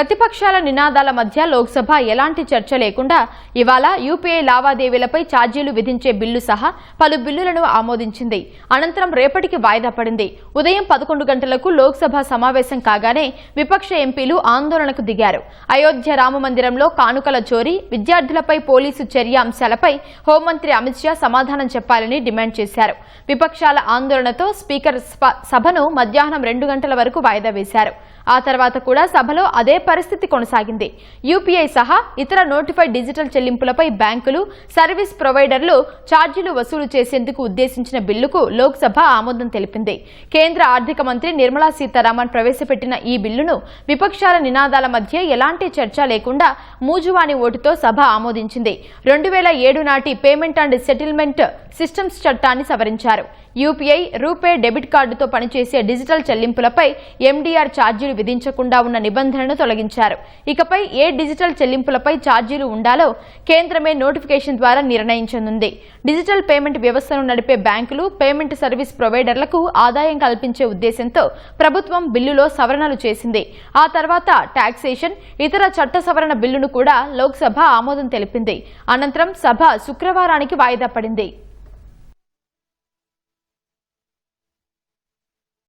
ప్రతిపక్షాల నినాదాల మధ్య లోక్సభ ఎలాంటి చర్చ లేకుండా ఇవాళ యూపీఐ లావాదేవీలపై ఛార్జీలు విధించే బిల్లు సహా పలు బిల్లులను ఆమోదించింది. అనంతరం రేపటికి వాయిదా పడింది. ఉదయం 11 గంటలకు లోక్సభ సమావేశం కాగానే విపక్ష ఎంపీలు ఆందోళనకు దిగారు. అయోధ్య రామమందిరంలో కానుకల చోరీ, విద్యార్థులపై పోలీసు చర్య అంశాలపై హోంమంత్రి అమిత్ షా సమాధానం చెప్పాలని డిమాండ్ చేశారు. విపక్షాల ఆందోళనతో స్పీకర్ సభను మధ్యాహ్నం 2 గంటల వరకు వాయిదా వేశారు. ఆ తర్వాత కూడా సభలో అదే పరిస్థితి కొనసాగింది. యూపీఐ సహా ఇతర నోటిఫైడ్ డిజిటల్ చెల్లింపులపై బ్యాంకులు, సర్వీస్ ప్రొవైడర్లు ఛార్జీలు వసూలు చేసేందుకు ఉద్దేశించిన బిల్లుకు లోక్సభ ఆమోదం తెలిపింది. కేంద్ర ఆర్థిక మంత్రి నిర్మలా సీతారామన్ ప్రవేశపెట్టిన ఈ బిల్లును విపక్షాల నినాదాల మధ్య ఎలాంటి చర్చ లేకుండా మూజువాణి ఓటుతో సభ ఆమోదించింది. 2007 నాటి పేమెంట్ అండ్ సెటిల్మెంట్ సిస్టమ్స్ చట్టాన్ని సవరించారు. యూపీఐ, రూపే డెబిట్ కార్డుతో పనిచేసే డిజిటల్ చెల్లింపులపై ఎండీఆర్ ఛార్జీలు విధించకుండా ఉన్న నిబంధనను తొలగించారు. ఇకపై ఏ డిజిటల్ చెల్లింపులపై ఛార్జీలు ఉండాలో కేంద్రమే నోటిఫికేషన్ ద్వారా నిర్ణయించనుంది. డిజిటల్ పేమెంట్ వ్యవస్థను నడిపే బ్యాంకులు, పేమెంట్ సర్వీస్ ప్రొవైడర్లకు ఆదాయం కల్పించే ఉద్దేశంతో ప్రభుత్వం బిల్లులో సవరణలు చేసింది. ఆ తర్వాత టాక్సేషన్, ఇతర చట్ట సవరణ బిల్లును కూడా లోక్సభ ఆమోదం తెలిపింది. అనంతరం సభ శుక్రవారానికి వాయిదా పడింది.